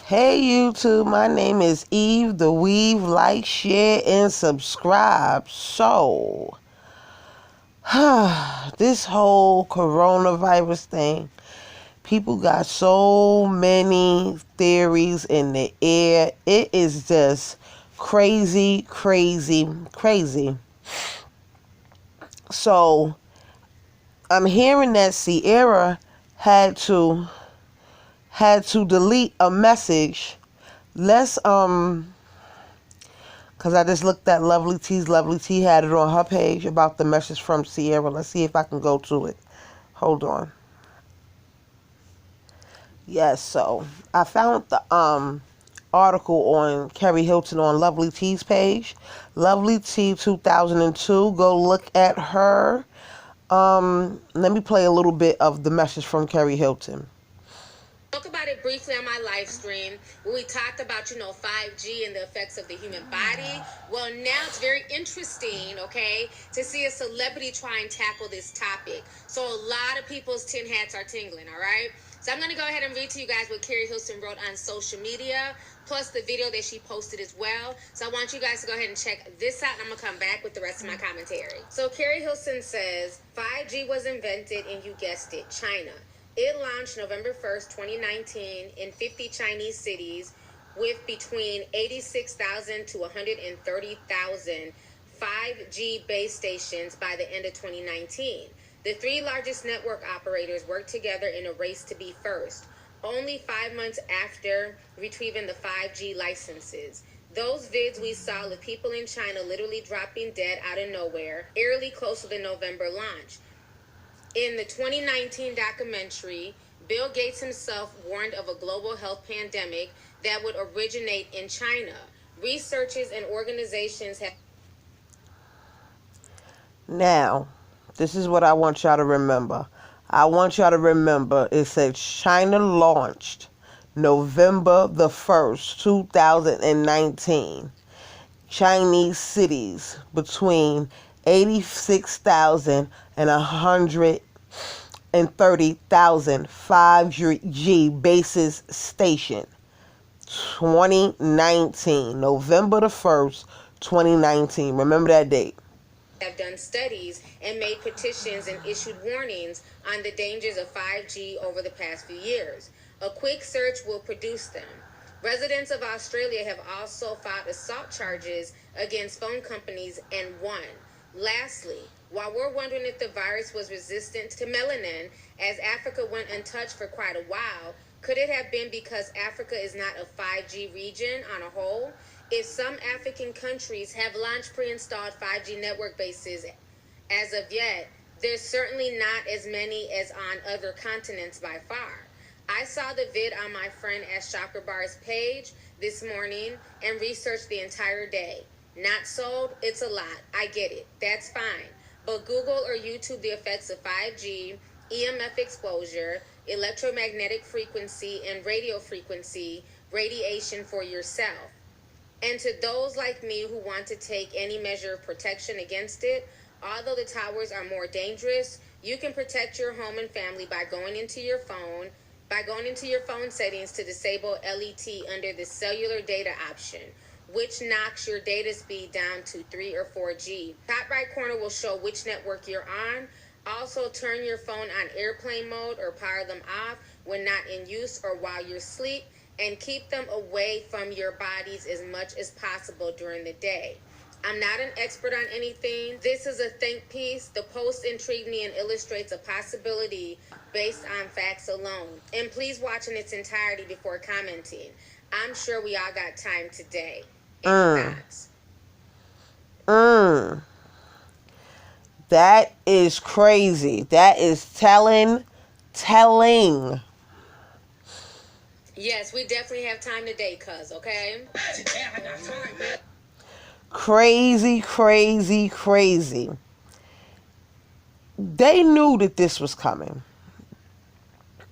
Hey YouTube, my name is Eve the Weave. Like, share, and subscribe. So, this whole coronavirus thing, people got so many theories in the air. It is just crazy, crazy, crazy. So, I'm hearing that Sierra had to delete a message. Let's because I just looked at Lovely T's. Lovely T had it on her page about the message from Sierra. Let's see if I can go to it. Hold on. Yes, so I found the article on Kerry Hilton on Lovely T's page. Lovely T 2002. Go look at her. Let me play a little bit of the message from Kerry Hilton. Talk about it briefly on my live stream where we talked about 5G and the effects of the human body. Well, now it's very interesting, okay, to see a celebrity try and tackle this topic. So a lot of people's tin hats are tingling, all right? So I'm going to go ahead and read to you guys what Kerry Hilton wrote on social media, plus the video that she posted as well. So I want you guys to go ahead and check this out, and I'm going to come back with the rest of my commentary. So Kerry Hilton says, 5G was invented in, you guessed it, China. It launched November 1st, 2019 in 50 Chinese cities with between 86,000 to 130,000 5G base stations by the end of 2019. The three largest network operators worked together in a race to be first, only 5 months after retrieving the 5G licenses. Those vids we saw of people in China literally dropping dead out of nowhere, eerily close to the November launch. In the 2019 documentary, Bill Gates himself warned of a global health pandemic that would originate in China. Researchers and organizations have... Now, this is what I want y'all to remember. I want y'all to remember it said China launched November the 1st, 2019. Chinese cities between 86,000 and 130,000 5G bases station. 2019, November the 1st, 2019. Remember that date. Have done studies and made petitions and issued warnings on the dangers of 5G over the past few years. A quick search will produce them. Residents of Australia have also filed assault charges against phone companies and won. Lastly, while we're wondering if the virus was resistant to melanin, as Africa went untouched for quite a while, could it have been because Africa is not a 5G region on a whole? If some African countries have launched pre-installed 5G network bases as of yet, there's certainly not as many as on other continents by far. I saw the vid on my friend Ash Chakrabar's page this morning and researched the entire day. Not sold, it's a lot. I get it. That's fine. But Google or YouTube the effects of 5G, EMF exposure, electromagnetic frequency, and radio frequency radiation for yourself. And to those like me who want to take any measure of protection against it, although the towers are more dangerous, you can protect your home and family by going into your phone settings to disable LET under the cellular data option, which knocks your data speed down to 3 or 4G. Top right corner will show which network you're on. Also, turn your phone on airplane mode or power them off when not in use or while you're asleep, and keep them away from your bodies as much as possible during the day. I'm not an expert on anything. This is a think piece. The post intrigued me and illustrates a possibility based on facts alone. And please watch in its entirety before commenting. I'm sure we all got time today. Any thoughts? That is crazy. That is telling. Yes, we definitely have time today, cuz, okay? Crazy, crazy, crazy. They knew that this was coming.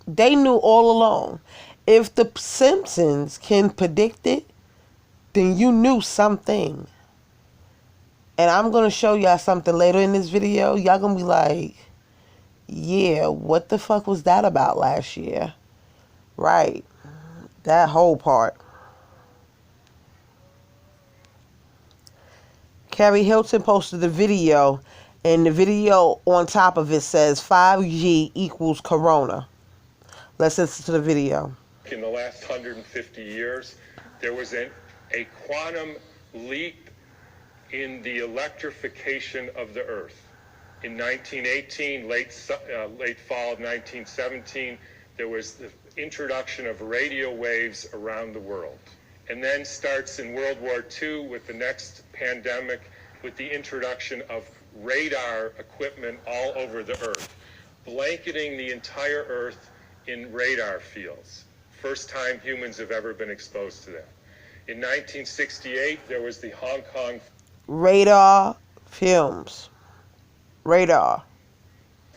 They knew all along. If the Simpsons can predict it, then you knew something. And I'm going to show y'all something later in this video. Y'all going to be like, yeah, what the fuck was that about last year? Right. That whole part. Carrie Hilton posted the video, and the video on top of it says 5G equals Corona. Let's listen to the video. In the last 150 years, there was a quantum leap in the electrification of the Earth. In 1918, late fall of 1917, there was the introduction of radio waves around the world. And then starts in World War II with the next pandemic with the introduction of radar equipment all over the Earth, blanketing the entire Earth in radar fields. First time humans have ever been exposed to that. In 1968, there was the Hong Kong radar films. Radar.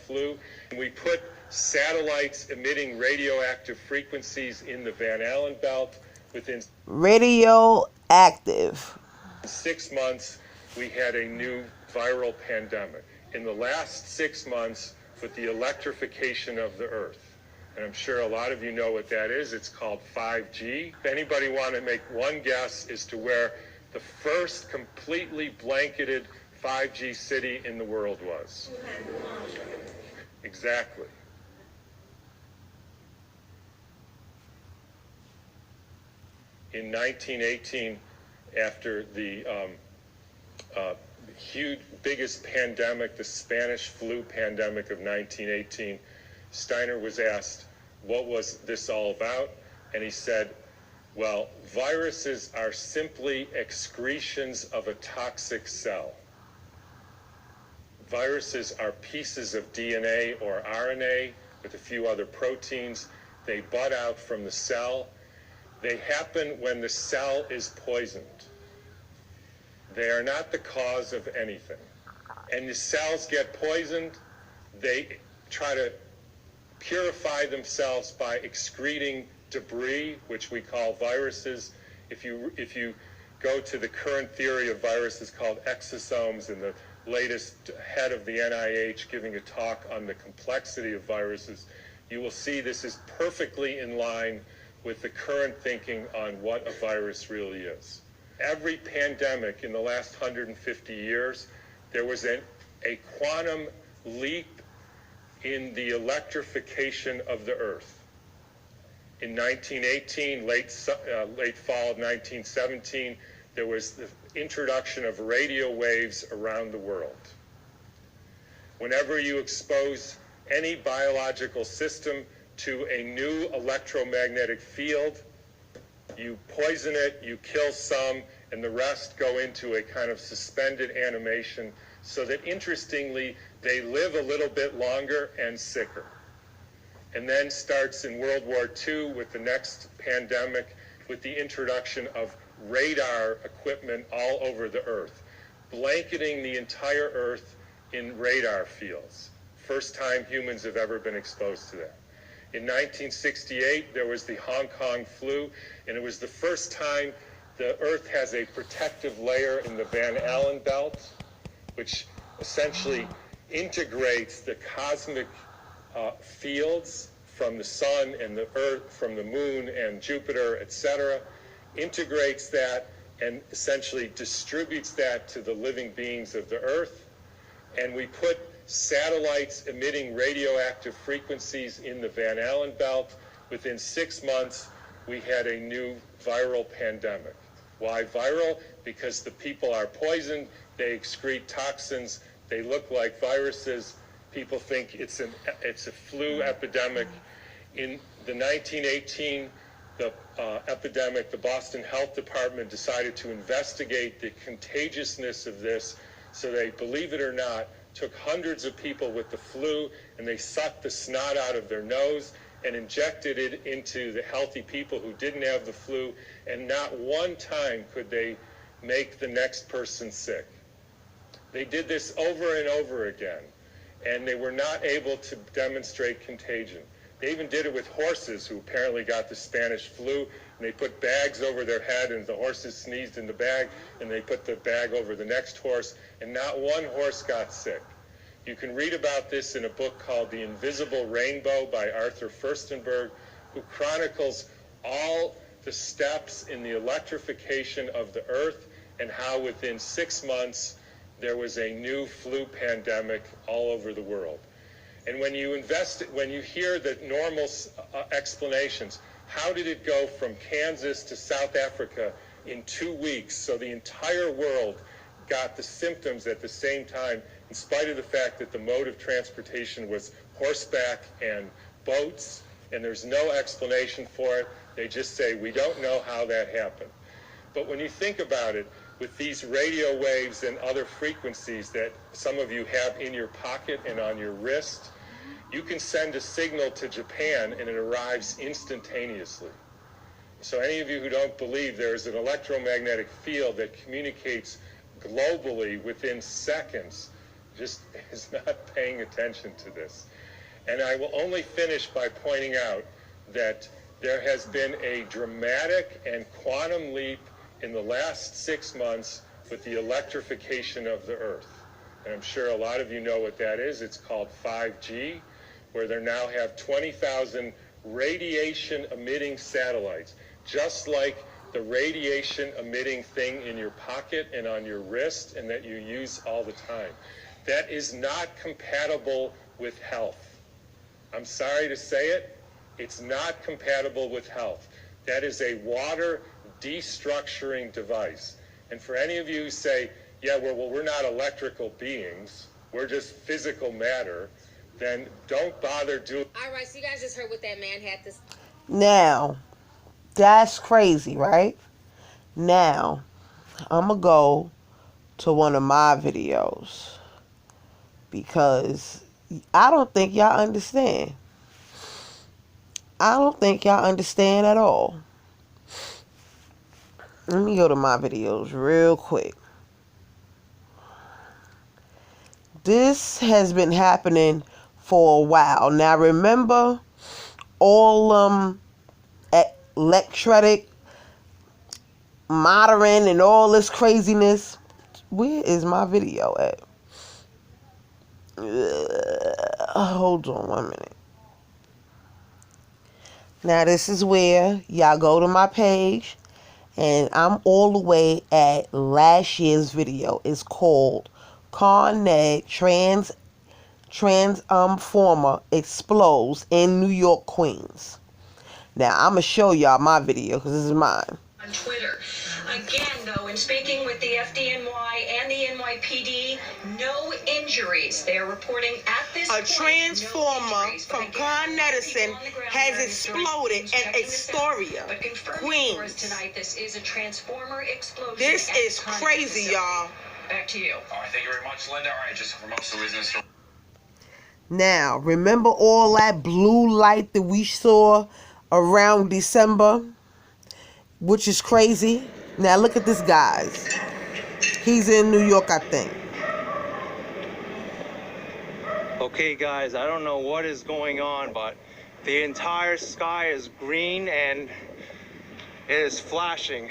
Flu. We put satellites emitting radioactive frequencies in the Van Allen belt. Within radioactive. 6 months, we had a new viral pandemic. In the last 6 months, with the electrification of the Earth, and I'm sure a lot of you know what that is, it's called 5G. If anybody want to make one guess as to where the first completely blanketed 5G city in the world was? Exactly. In 1918, after the biggest pandemic, the Spanish flu pandemic of 1918, Steiner was asked, what was this all about? And he said, well, viruses are simply excretions of a toxic cell. Viruses are pieces of DNA or RNA with a few other proteins. They bud out from the cell. They happen when the cell is poisoned. They are not the cause of anything. And the cells get poisoned, they try to purify themselves by excreting debris, which we call viruses. If you go to the current theory of viruses called exosomes, and the latest head of the NIH giving a talk on the complexity of viruses, you will see this is perfectly in line with the current thinking on what a virus really is. Every pandemic in the last 150 years, there was a quantum leap in the electrification of the Earth. In 1918, late fall of 1917, there was the introduction of radio waves around the world. Whenever you expose any biological system to a new electromagnetic field, you poison it, you kill some, and the rest go into a kind of suspended animation so that, interestingly, they live a little bit longer and sicker. And then starts in World War II with the next pandemic with the introduction of radar equipment all over the Earth, blanketing the entire Earth in radar fields. First time humans have ever been exposed to that. In 1968, there was the Hong Kong flu, and it was the first time the Earth has a protective layer in the Van Allen belt, which essentially integrates the cosmic fields from the sun and the Earth, from the moon and Jupiter, etc., integrates that and essentially distributes that to the living beings of the Earth. And we put satellites emitting radioactive frequencies in the Van Allen belt. Within 6 months, we had a new viral pandemic. Why viral? Because the people are poisoned, they excrete toxins, they look like viruses. People think it's a flu epidemic. In the 1918 epidemic, the Boston Health Department decided to investigate the contagiousness of this. So they, believe it or not, took hundreds of people with the flu and they sucked the snot out of their nose and injected it into the healthy people who didn't have the flu, and not one time could they make the next person sick. They did this over and over again, and they were not able to demonstrate contagion. They even did it with horses who apparently got the Spanish flu, and they put bags over their head, and the horses sneezed in the bag, and they put the bag over the next horse, and not one horse got sick. You can read about this in a book called The Invisible Rainbow by Arthur Furstenberg, who chronicles all the steps in the electrification of the earth and how within 6 months there was a new flu pandemic all over the world. And when you hear the normal explanations, how did it go from Kansas to South Africa in 2 weeks, so the entire world got the symptoms at the same time, in spite of the fact that the mode of transportation was horseback and boats, and there's no explanation for it. They just say, we don't know how that happened. But when you think about it, with these radio waves and other frequencies that some of you have in your pocket and on your wrist, you can send a signal to Japan and it arrives instantaneously. So any of you who don't believe there is an electromagnetic field that communicates globally within seconds just is not paying attention to this. And I will only finish by pointing out that there has been a dramatic and quantum leap in the last 6 months with the electrification of the earth. And I'm sure a lot of you know what that is. It's called 5G, where they now have 20,000 radiation emitting satellites, just like the radiation emitting thing in your pocket and on your wrist and that you use all the time. That is not compatible with health. I'm sorry to say it, it's not compatible with health. That is a water destructuring device. And for any of you who say, yeah, well, we're not electrical beings, we're just physical matter, then don't bother doing. All right, so you guys just heard what that man had to say. Now, that's crazy, right? Now, I'm going to go to one of my videos because I don't think y'all understand. I don't think y'all understand at all. Let me go to my videos real quick. This has been happening for a while. Now remember all electric monitoring and all this craziness? Where is my video at? Hold on 1 minute. Now this is where y'all go to my page. And I'm all the way at last year's video. It's called ConNet Transformer Explodes in New York, Queens. Now, I'm going to show y'all my video because this is mine. On Twitter. Again, though, in speaking with the FDNY and the NYPD, no injuries. They are reporting at this point, transformer from Con Edison has exploded in Astoria, Queens. Tonight, this is a transformer explosion. This is crazy, y'all. Back to you. All right, thank you very much, Linda. All right, just for most of the reasons. Now, remember all that blue light that we saw around December, which is crazy? Now, look at this, guys. He's in New York, I think. Okay, guys, I don't know what is going on, but the entire sky is green and it is flashing.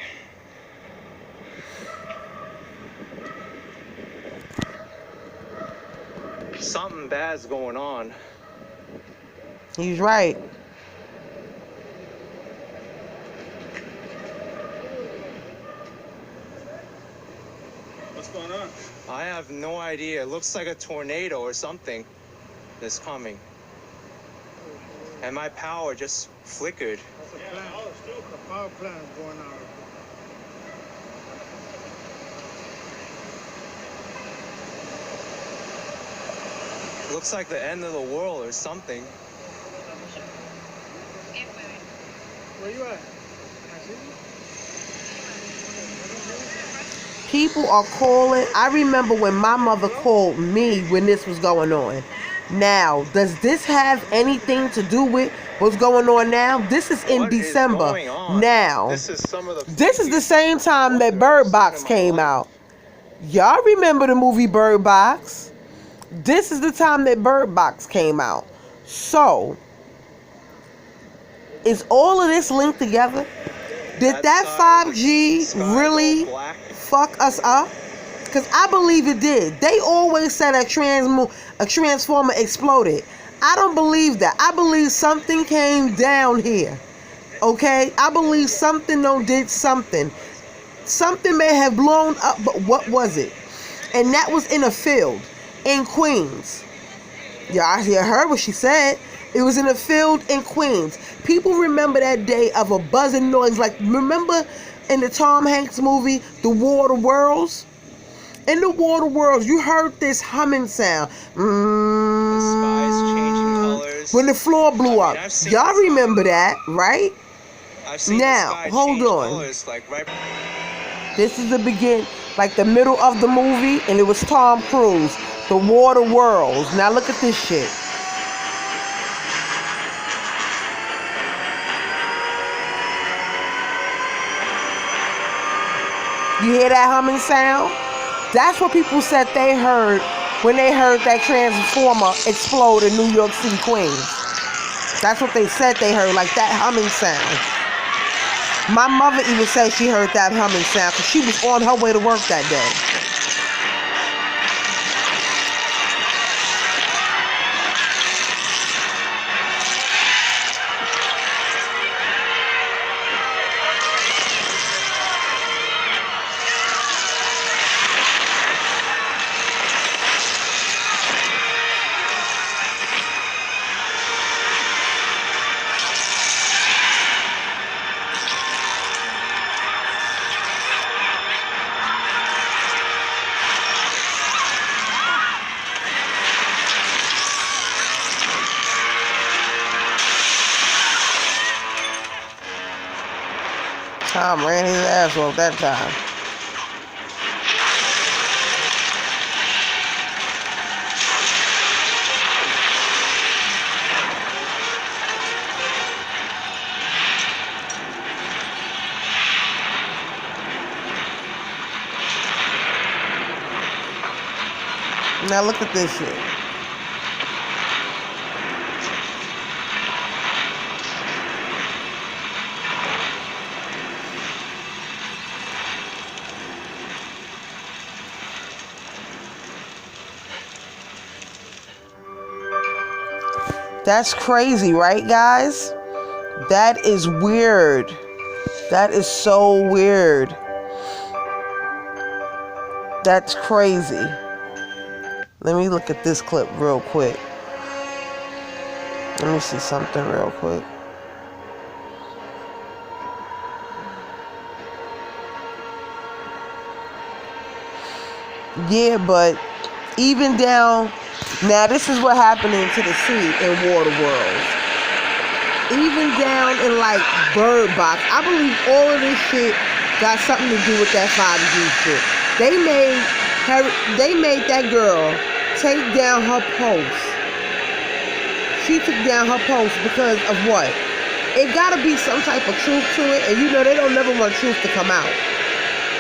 Something bad's going on. He's right. What's going on? I have no idea. It looks like a tornado or something is coming. And my power just flickered. The power plant is going on. Looks like the end of the world or something. Where you at? People are calling. I remember when my mother called me when this was going on. Now, does this have anything to do with what's going on now? This is in December. Now, This is the same time that Bird Box came out. Y'all remember the movie Bird Box? This is the time that Bird Box came out. So, is all of this linked together? Did that 5G really fuck us up? Because I believe it did. They always said a transformer exploded. I don't believe that. I believe something came down here Okay? I believe something did something. Something may have blown up, but what was it? And that was in a field in Queens. Yeah, I heard what she said. It was in a field in Queens. People remember that day of a buzzing noise. Like, remember in the Tom Hanks movie, The War of the Worlds? In The War of the Worlds, you heard this humming sound. The sky's changing colors. When the floor blew up. Y'all remember that, right? I've seen Now, the sky hold change on. colors, like right. This is the begin, like the middle of the movie, and it was Tom Cruise, The War of the Worlds. Now look at this shit. You hear that humming sound? That's what people said they heard when they heard that transformer explode in New York City, Queens. That's what they said they heard, like that humming sound. My mother even said she heard that humming sound because she was on her way to work that day. Tom ran his ass off that time. Now look at this shit. That's crazy, right, guys? That is weird. That is so weird. That's crazy. Let me look at this clip real quick. Let me see something real quick. Yeah, but even down... Now, this is what happening to the sea in War of the Worlds. Even down in, like, Bird Box, I believe all of this shit got something to do with that 5G shit. They made that girl take down her post. She took down her post because of what? It gotta be some type of truth to it, and you know they don't never want truth to come out.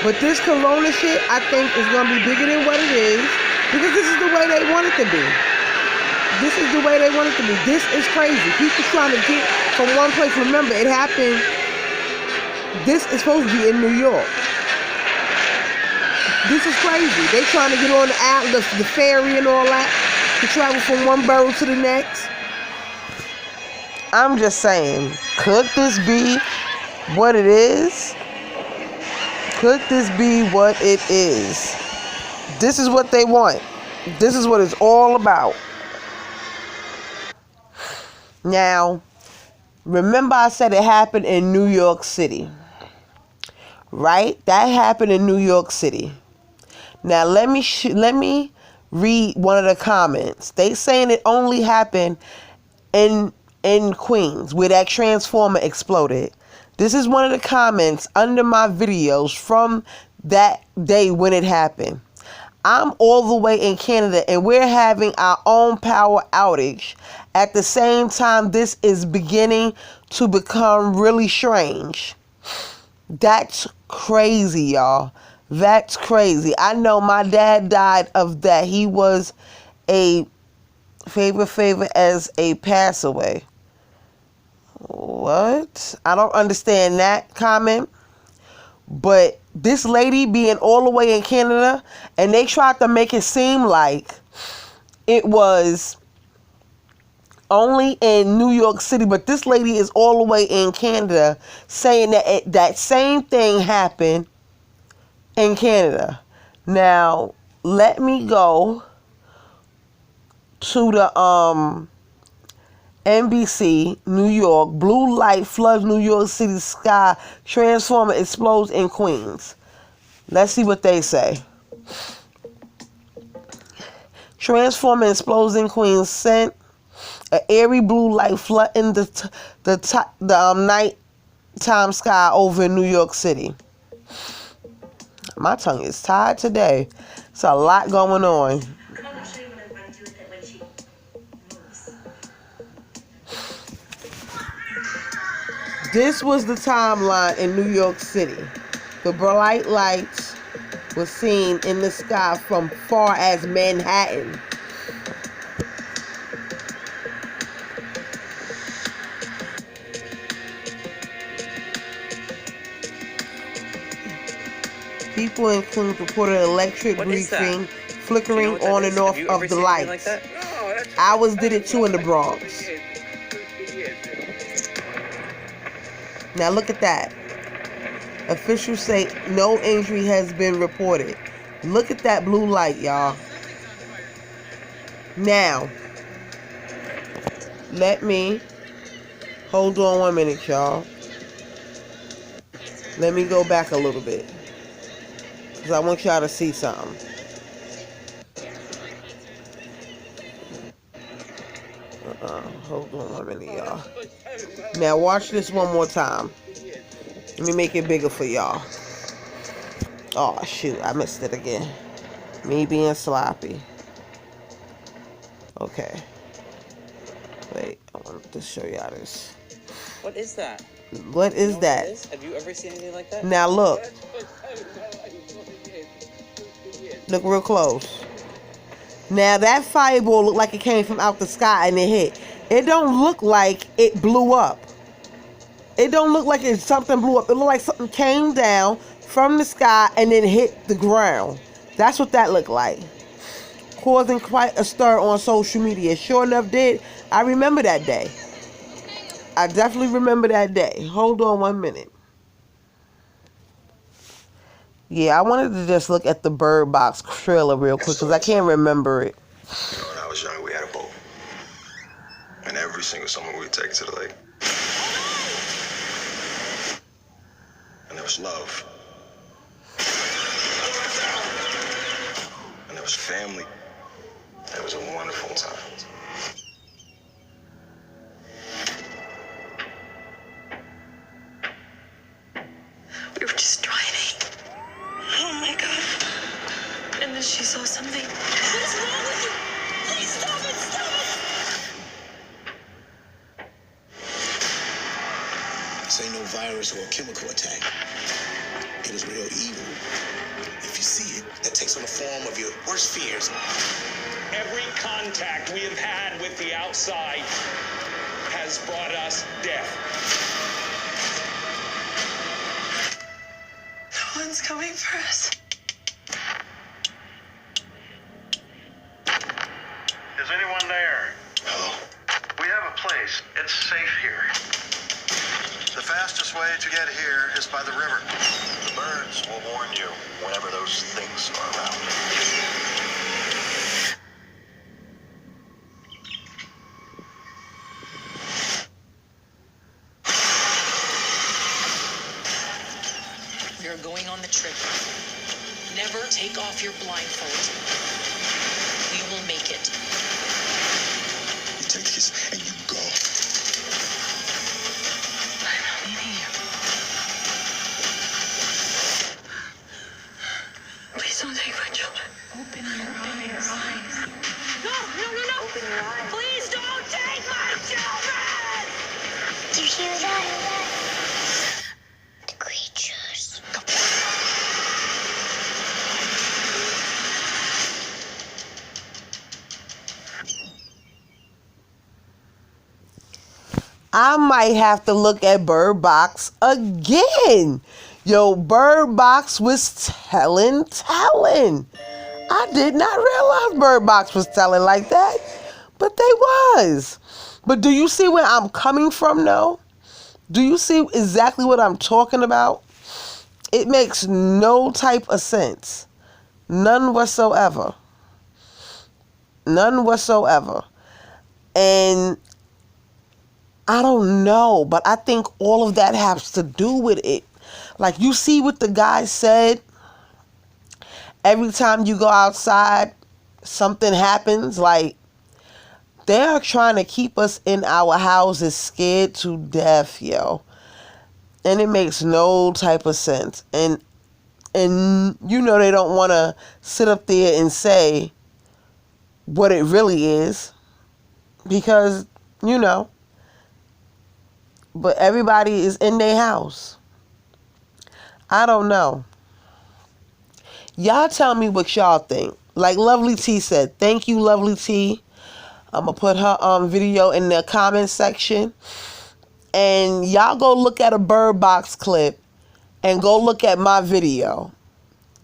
But this corona shit, I think, is gonna be bigger than what it is, because this is the way they want it to be. This is the way they want it to be. This is crazy. People trying to get from one place. Remember, it happened. This is supposed to be in New York. This is crazy. They trying to get on the ferry and all that to travel from one borough to the next. I'm just saying, could this be what it is? Could this be what it is? This is what they want. This is what it's all about. Now, remember I said it happened in New York City, right? That happened in New York City. Now, let me read one of the comments. They saying it only happened in Queens, where that transformer exploded. This is one of the comments under my videos from that day when it happened. I'm all the way in Canada, and we're having our own power outage. At the same time, this is beginning to become really strange. That's crazy, y'all. That's crazy. I know my dad died of that. He was a favor as a pass away. What? I don't understand that comment. But this lady being all the way in Canada, and they tried to make it seem like it was only in New York City, but this lady is all the way in Canada saying that that same thing happened in Canada. Now, let me go to the NBC, New York. Blue light floods New York City sky. Transformer explodes in Queens. Let's see what they say. Transformer explodes in Queens. Sent an airy blue light flooding the nighttime sky over New York City. My tongue is tired today. It's a lot going on. This was the timeline in New York City. The bright lights were seen in the sky from far as Manhattan. People in Queens reported electric briefing, flickering on and off of the lights. Like Hours did it too in the Bronx. Now look at that. Officials say no injury has been reported. Look at that blue light, y'all. Now, let me, hold on 1 minute, y'all. Let me go back a little bit, because I want y'all to see something. Hold on 1 minute, y'all. Now watch this one more time. Let me make it bigger for y'all. Oh shoot, I missed it again. Me being sloppy. Okay. Wait, I wanted to show y'all this. What is that? What is that? Have you ever seen anything like that? Now look. Look real close. Now that fireball looked like it came from out the sky and it hit. It don't look like it blew up. It don't look like something blew up. It looked like something came down from the sky and then hit the ground. That's what that looked like. Causing quite a stir on social media. Sure enough did. I remember that day. I definitely remember that day. Hold on 1 minute. Yeah, I wanted to just look at the Bird Box trailer real quick because I can't remember it. You know, when I was young, we had a boat. And every single summer we would take it to the lake. And there was love. And there was family. It was a wonderful time. We were just driving. Oh my God. And then she saw something. What's wrong with you? Please stop it, stop it! This ain't no virus or a chemical attack. It is real evil. If you see it, that takes on the form of your worst fears. Every contact we have had with the outside has brought us death. No one's coming for us. Is anyone there? Hello? We have a place. It's safe here. The fastest way to get here is by the river. The birds will warn you whenever those things are around. We are going on the trip. Never take off your blindfold. We will make it. You take this and you go. I'm not leaving you. Please don't take my children. Open your eyes. No, no, no, no. Open your eyes. Please don't take my children! Do you hear that? The creatures. I might have to look at Bird Box again. Yo, Bird Box was telling. I did not realize Bird Box was telling like that, but they was. But do you see where I'm coming from, though? Do you see exactly what I'm talking about? It makes no type of sense. None whatsoever. None whatsoever. And I don't know, but I think all of that has to do with it. Like, you see what the guy said? Every time you go outside, something happens. Like, they are trying to keep us in our houses scared to death, yo. And it makes no type of sense. And you know they don't want to sit up there and say what it really is. Because, you know. But everybody is in their house. I don't know. Y'all tell me what y'all think. Like Lovely T said, thank you, Lovely T. I'm going to put her video in the comment section. And y'all go look at a Bird Box clip and go look at my video.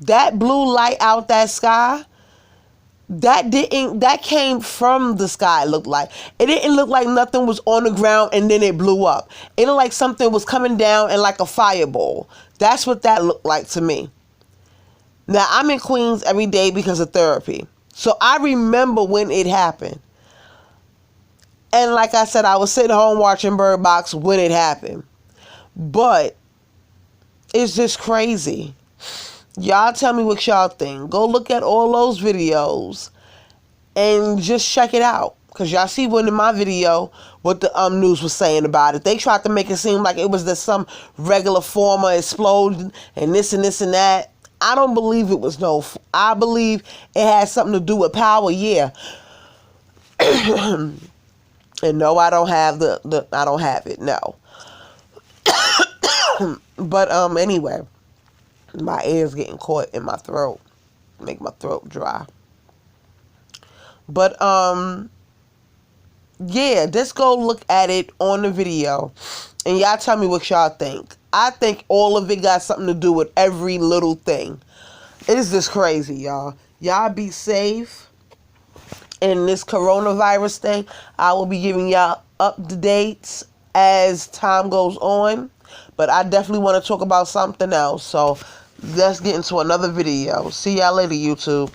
That blue light out that sky, that came from the sky, it looked like. It didn't look like nothing was on the ground and then it blew up. It looked like something was coming down and like a fireball. That's what that looked like to me. Now, I'm in Queens every day because of therapy. So I remember when it happened. And like I said, I was sitting home watching Bird Box when it happened. But it's just crazy. Y'all tell me what y'all think. Go look at all those videos and just check it out. Because y'all see one in my video what the news was saying about it. They tried to make it seem like it was just some regular form of explosion and this and this and that. I don't believe it was no. I believe it had something to do with power, yeah. And no, I don't have I don't have it, no. But anyway, my ear's getting caught in my throat. Make my throat dry. But yeah, just go look at it on the video. And y'all tell me what y'all think. I think all of it got something to do with every little thing. It is just crazy, y'all. Y'all be safe. In this coronavirus thing, I will be giving y'all updates as time goes on. But I definitely want to talk about something else. So let's get into another video. See y'all later, YouTube.